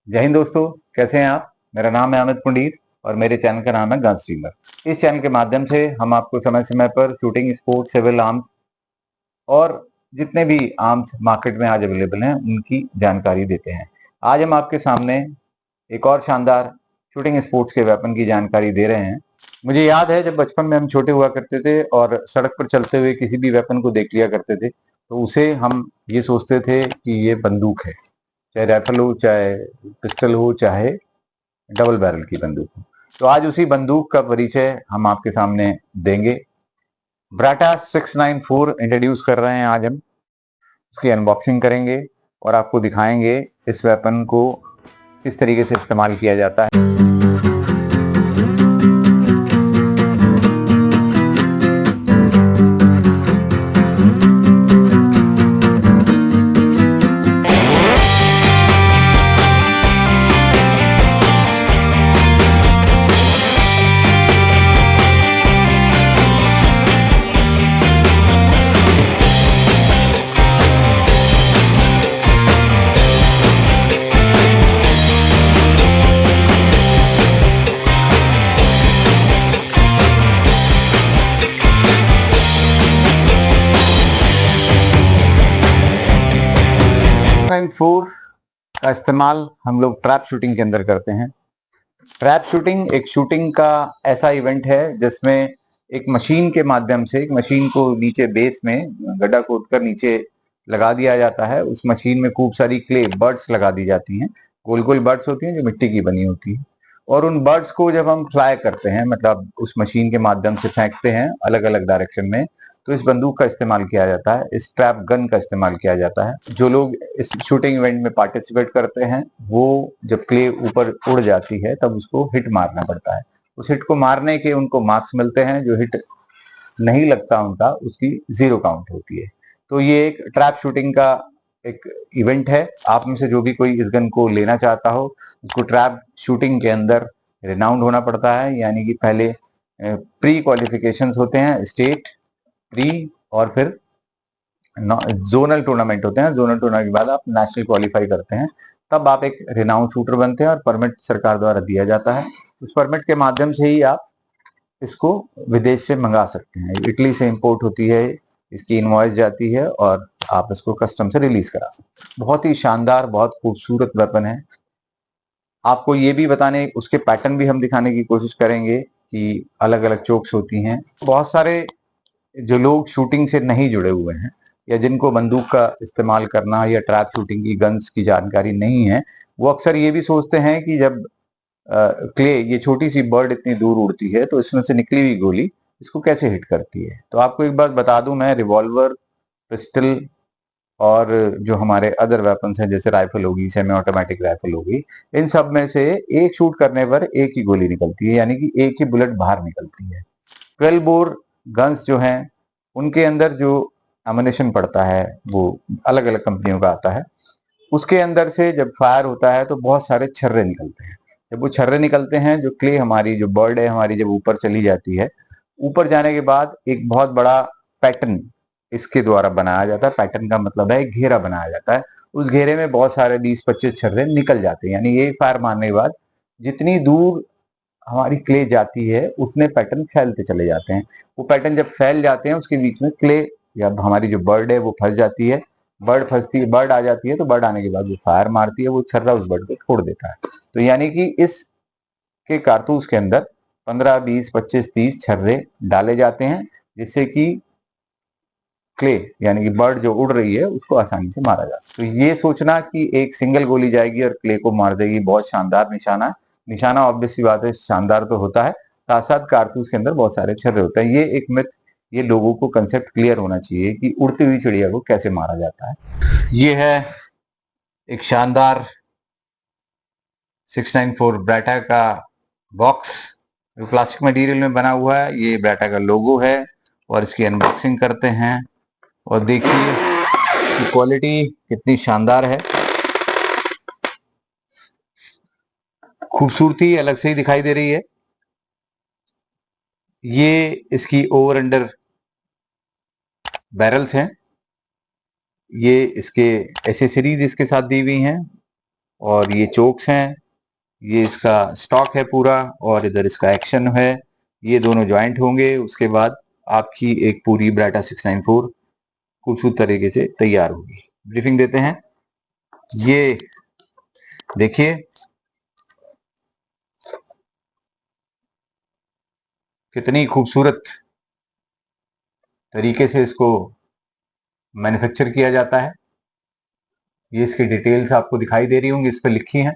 जय हिंद दोस्तों, कैसे हैं आप। मेरा नाम है अमित पुंडीर और मेरे चैनल का नाम है गन स्ट्रीमर। इस चैनल के माध्यम से हम आपको समय समय पर शूटिंग स्पोर्ट्स, सिविल आर्म्स और जितने भी आर्म्स मार्केट में आज अवेलेबल हैं उनकी जानकारी देते हैं। आज हम आपके सामने एक और शानदार शूटिंग स्पोर्ट्स के वेपन की जानकारी दे रहे हैं। मुझे याद है जब बचपन में हम छोटे हुआ करते थे और सड़क पर चलते हुए किसी भी वेपन को देख लिया करते थे तो उसे हम ये सोचते थे कि ये बंदूक है, चाहे राइफल हो, चाहे पिस्टल हो, चाहे डबल बैरल की बंदूक हो। तो आज उसी बंदूक का परिचय हम आपके सामने देंगे। ब्राटा 694 इंट्रोड्यूस कर रहे हैं आज हम। उसकी अनबॉक्सिंग करेंगे और आपको दिखाएंगे इस वेपन को किस तरीके से इस्तेमाल किया जाता है। फोर का इस्तेमाल हम लोग ट्रैप शूटिंग के अंदर करते हैं। ट्रैप शूटिंग एक शूटिंग का ऐसा इवेंट है जिसमें एक मशीन के माध्यम से एक मशीन को नीचे बेस में गड्ढा खोदकर नीचे लगा दिया जाता है। उस मशीन में खूब सारी क्ले बर्ड्स लगा दी जाती हैं। गोल गोल बर्ड्स होती हैं जो मिट्टी की बनी होती है और उन बर्ड्स को जब हम फ्लाई करते हैं, मतलब उस मशीन के माध्यम से फेंकते हैं अलग अलग डायरेक्शन में, तो इस बंदूक का इस्तेमाल किया जाता है, इस ट्रैप गन का इस्तेमाल किया जाता है। जो लोग इस शूटिंग इवेंट में पार्टिसिपेट करते हैं वो जब क्ले ऊपर उड़ जाती है तब उसको हिट मारना पड़ता है। उस हिट को मारने के उनको मार्क्स मिलते हैं। जो हिट नहीं लगता उनका, उसकी जीरो काउंट होती है। तो ये एक ट्रैप शूटिंग का एक इवेंट है। आप में से जो भी कोई इस गन को लेना चाहता हो उसको ट्रैप शूटिंग के अंदर रिनाउंड होना पड़ता है, यानी कि पहले प्री क्वालिफिकेशंस होते हैं, स्टेट, प्री और फिर जोनल टूर्नामेंट होते हैं। जोनल टूर्नामेंट के बाद आप नेशनल क्वालिफाई करते हैं, तब आप एक रिनाउंड शूटर बनते हैं और परमिट सरकार द्वारा दिया जाता है। उस परमिट के माध्यम से ही आप इसको विदेश से मंगा सकते हैं। इटली से इंपोर्ट होती है, इसकी इनवॉइस जाती है और आप इसको कस्टम से रिलीज करा सकते हैं। बहुत ही शानदार, बहुत खूबसूरत वेपन है। आपको ये भी बताने, उसके पैटर्न भी हम दिखाने की कोशिश करेंगे कि अलग अलग चोक्स होती हैं। बहुत सारे जो लोग शूटिंग से नहीं जुड़े हुए हैं या जिनको बंदूक का इस्तेमाल करना या ट्रैप शूटिंग की गन्स की जानकारी नहीं है, वो अक्सर ये भी सोचते हैं कि जब क्ले, ये छोटी सी बर्ड इतनी दूर उड़ती है तो इसमें से निकली हुई गोली इसको कैसे हिट करती है। तो आपको एक बात बता दूं, मैं रिवॉल्वर, पिस्टल और जो हमारे अदर वेपन्स हैं जैसे राइफल होगी, सेमी ऑटोमेटिक राइफल होगी, इन सब में से एक शूट करने पर एक ही गोली निकलती है, यानी कि एक ही बुलेट बाहर निकलती है। 12 बोर गन्स जो हैं उनके अंदर जो एमुनेशन पड़ता है वो अलग अलग कंपनियों का आता है। उसके अंदर से जब फायर होता है तो बहुत सारे छर्रे निकलते हैं। जब वो छर्रे निकलते हैं, जो क्ले हमारी, जो बर्ड है हमारी, जब ऊपर चली जाती है, ऊपर जाने के बाद एक बहुत बड़ा पैटर्न इसके द्वारा बनाया जाता है। पैटर्न का मतलब है एक घेरा बनाया जाता है। उस घेरे में बहुत सारे 20-25 छर्रे निकल जाते हैं, यानी ये फायर मारने के बाद जितनी दूर हमारी क्ले जाती है उतने पैटर्न फैलते चले जाते हैं। वो पैटर्न जब फैल जाते हैं उसके बीच में क्ले या हमारी जो बर्ड है वो फंस जाती है। बर्ड फंसती है, बर्ड आ जाती है, तो बर्ड आने के बाद वो फायर मारती है, वो छर्रा उस बर्ड को छोड़ देता है। तो यानी कि इस के कारतूस के अंदर 15, 20, 25, 30 छर्रे डाले जाते हैं जिससे कि क्ले यानी कि बर्ड जो उड़ रही है उसको आसानी से मारा जा सके। तो ये सोचना कि एक सिंगल गोली जाएगी और क्ले को मार देगी, बहुत शानदार निशाना। निशाना ऑब्वियस सी बात है, शानदार तो होता है, साथ साथ कारतूस के अंदर बहुत सारे छर्रे होते हैं। ये एक मिथ, ये लोगों को कंसेप्ट क्लियर होना चाहिए कि उड़ती हुई चिड़िया को कैसे मारा जाता है। ये है एक शानदार 694 ब्राटा का बॉक्स, जो प्लास्टिक मटेरियल में बना हुआ है। ये ब्राटा का लोगो है और इसकी अनबॉक्सिंग करते हैं और देखिए कि क्वालिटी कितनी शानदार है। खूबसूरती अलग से ही दिखाई दे रही है। ये इसकी ओवर अंडर बैरल्स हैं, ये इसके एसेसरीज इसके साथ दी हुई हैं। और ये चोक्स हैं, ये इसका स्टॉक है पूरा, और इधर इसका एक्शन है। ये दोनों ज्वाइंट होंगे, उसके बाद आपकी एक पूरी ब्राटा 694 खूबसूरत तरीके से तैयार होगी। ब्रीफिंग देते हैं। ये देखिए कितनी खूबसूरत तरीके से इसको मैन्युफैक्चर किया जाता है। ये इसकी डिटेल्स आपको दिखाई दे रही होंगी, इस पर लिखी हैं।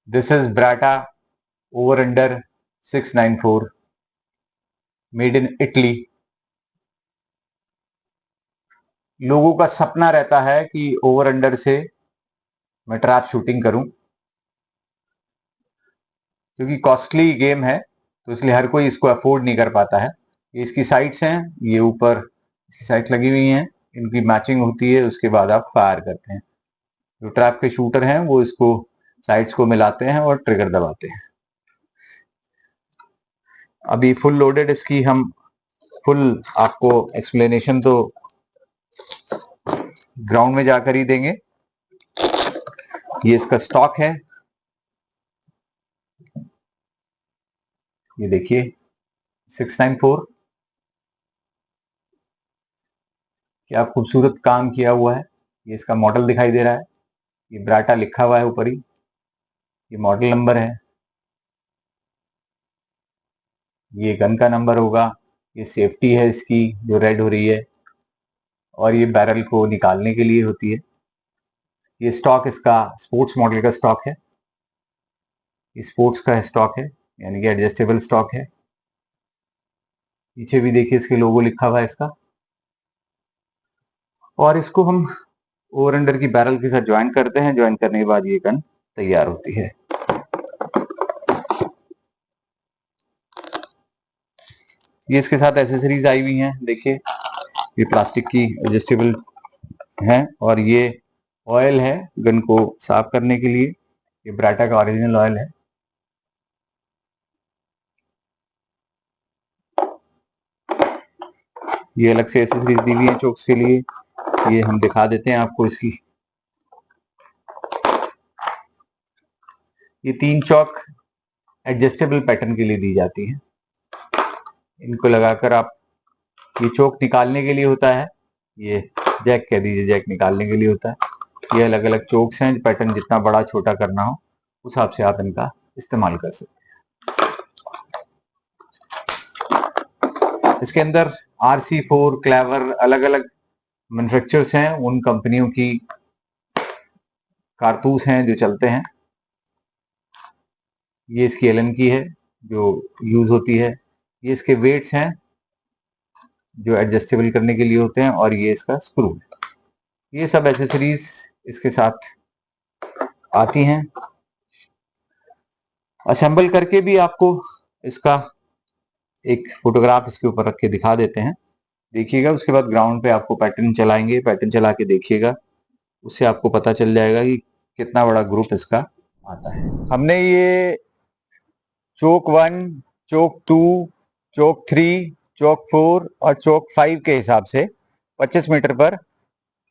This is Brata over under 694 made in Italy. लोगों का सपना रहता है कि ओवर अंडर से मैं ट्रैप शूटिंग करूं, क्योंकि कॉस्टली गेम है, तो इसलिए हर कोई इसको अफोर्ड नहीं कर पाता है। ये इसकी साइट्स हैं, ये ऊपर इसकी साइट लगी हुई हैं, इनकी मैचिंग होती है, उसके बाद आप फायर करते हैं। जो ट्रैप के शूटर हैं वो इसको साइट्स को मिलाते हैं और ट्रिगर दबाते हैं। अभी फुल लोडेड इसकी हम फुल आपको एक्सप्लेनेशन तो ग्राउंड में जाकर ही देंगे। ये इसका स्टॉक है, ये देखिए 694, क्या खूबसूरत काम किया हुआ है। ये इसका मॉडल दिखाई दे रहा है, ये ब्राटा लिखा हुआ है ऊपर ही, ये मॉडल नंबर है, ये गन का नंबर होगा, ये सेफ्टी है इसकी जो रेड हो रही है, और ये बैरल को निकालने के लिए होती है। ये स्टॉक इसका स्पोर्ट्स मॉडल का स्टॉक है, ये स्पोर्ट्स का स्टॉक है, यानी कि एडजस्टेबल स्टॉक है। पीछे भी देखिए इसके लोगो लिखा हुआ है इसका। और इसको हम ओवर अंडर की बैरल के साथ ज्वाइन करते हैं, ज्वाइन करने के बाद ये गन तैयार होती है। ये इसके साथ एसेसरीज आई हुई हैं, देखिए ये प्लास्टिक की एडजस्टेबल है, और ये ऑयल है गन को साफ करने के लिए, ये ब्राटा का ओरिजिनल ऑयल है। ये अलग से एसेसरीज दी हुई है चोक्स के लिए, ये हम दिखा देते हैं आपको इसकी। ये 3 चौक एडजस्टेबल पैटर्न के लिए दी जाती है। इनको लगाकर आप, ये चोक निकालने के लिए होता है, ये जैक कह दीजिए, जैक निकालने के लिए होता है। ये अलग अलग चोक्स हैं, पैटर्न जितना बड़ा छोटा करना हो उस हिसाब से आप इनका इस्तेमाल कर सकते हैं। इसके अंदर RC4, क्लेवर, अलग अलग मैन्युफैक्चरर्स हैं, उन कंपनियों की कारतूस हैं जो चलते हैं। ये इसकी एलन की है जो यूज होती है, ये इसके वेट्स हैं जो एडजस्टेबल करने के लिए होते हैं, और ये इसका स्क्रू है। ये सब एसेसरीज इसके साथ आती हैं। असेंबल करके भी आपको इसका एक फोटोग्राफ इसके ऊपर रख के दिखा देते हैं, देखिएगा। उसके बाद ग्राउंड पे आपको पैटर्न चलाएंगे, पैटर्न चला के देखिएगा, उससे आपको पता चल जाएगा कि कितना बड़ा ग्रुप इसका आता है। हमने ये चोक 1, चोक 2, चोक 3, चोक 4 और चोक 5 के हिसाब से 25 मीटर पर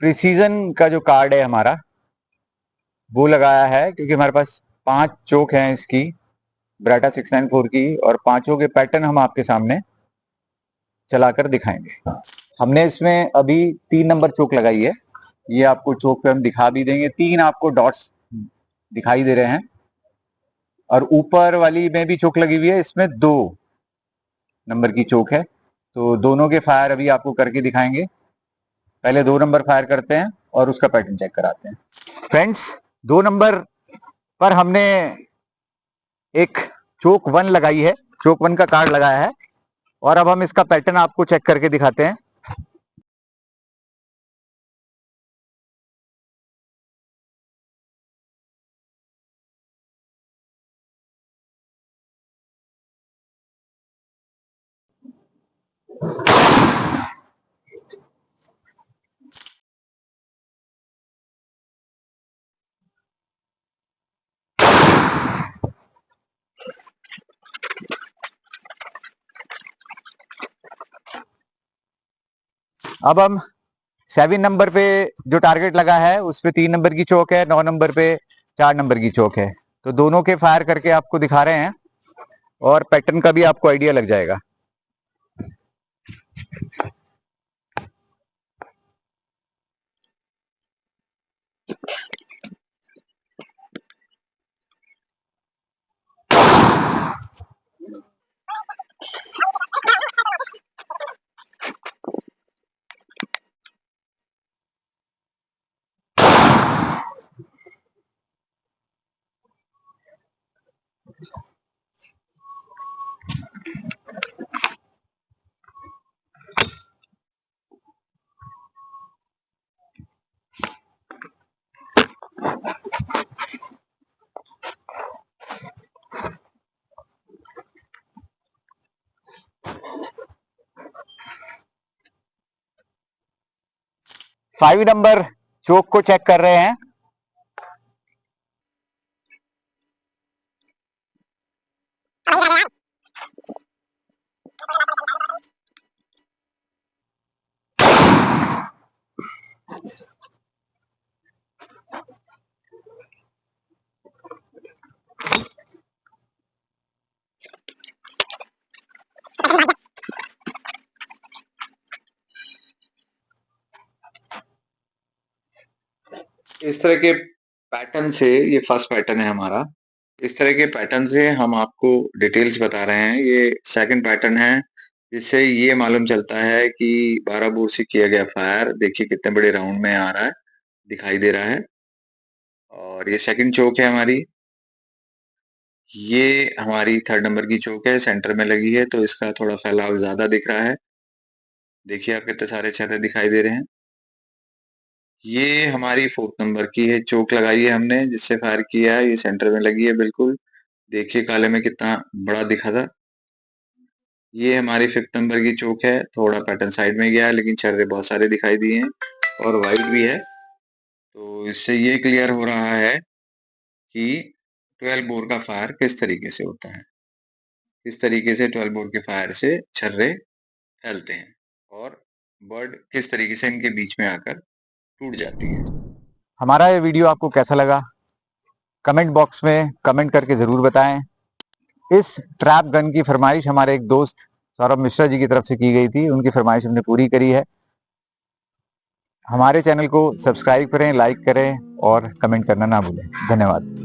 प्रिसीजन का जो कार्ड है हमारा वो लगाया है, क्योंकि हमारे पास 5 चोक हैं इसकी ब्राटा 694 की, और पांचों के पैटर्न हम आपके सामने चलाकर दिखाएंगे। हमने इसमें अभी 3 नंबर चोक लगाई है, ये आपको चोक पे हम दिखा भी देंगे। 3 आपको डॉट्स दिखाई दे रहे हैं, और ऊपर वाली में भी चोक लगी हुई है, इसमें 2 नंबर की चोक है। तो दोनों के फायर अभी आपको करके दिखाएंगे। पहले 2 नंबर फायर करते हैं और उसका पैटर्न चेक कराते हैं। फ्रेंड्स, 2 नंबर पर हमने एक चोक 1 लगाई है, चोक 1 का कार्ड लगाया है, और अब हम इसका पैटर्न आपको चेक करके दिखाते हैं। अब हम 7 नंबर पे जो टारगेट लगा है उस पे 3 नंबर की चोक है, 9 नंबर पे 4 नंबर की चोक है। तो दोनों के फायर करके आपको दिखा रहे हैं और पैटर्न का भी आपको आइडिया लग जाएगा। फाइव नंबर चोक को चेक कर रहे हैं। इस तरह के पैटर्न से, ये फर्स्ट पैटर्न है हमारा, इस तरह के पैटर्न से हम आपको डिटेल्स बता रहे हैं। ये सेकंड पैटर्न है जिससे ये मालूम चलता है कि 12 बोर से किया गया फायर देखिए कितने बड़े राउंड में आ रहा है, दिखाई दे रहा है। और ये सेकंड चोक है हमारी, ये हमारी 3rd नंबर की चोक है, सेंटर में लगी है तो इसका थोड़ा फैलाव ज्यादा दिख रहा है। देखिए आप कितने सारे छर्रे दिखाई दे रहे हैं। ये हमारी 4th नंबर की है, चोक लगाई है हमने जिससे फायर किया है, ये सेंटर में लगी है बिल्कुल। देखिए काले में कितना बड़ा दिखा था। ये हमारी 5th नंबर की चोक है, थोड़ा पैटर्न साइड में गया है लेकिन छर्रे बहुत सारे दिखाई दिए हैं और वाइट भी है। तो इससे ये क्लियर हो रहा है कि 12 बोर का फायर किस तरीके से होता है, किस तरीके से 12 बोर के फायर से छर्रे फैलते हैं और बर्ड किस तरीके से इनके बीच में आकर टूट जाती है। हमारा ये वीडियो आपको कैसा लगा कमेंट बॉक्स में कमेंट करके जरूर बताएं। इस ट्रैप गन की फरमाइश हमारे एक दोस्त सौरभ मिश्रा जी की तरफ से की गई थी, उनकी फरमाइश हमने पूरी करी है। हमारे चैनल को सब्सक्राइब करें, लाइक करें और कमेंट करना ना भूलें। धन्यवाद।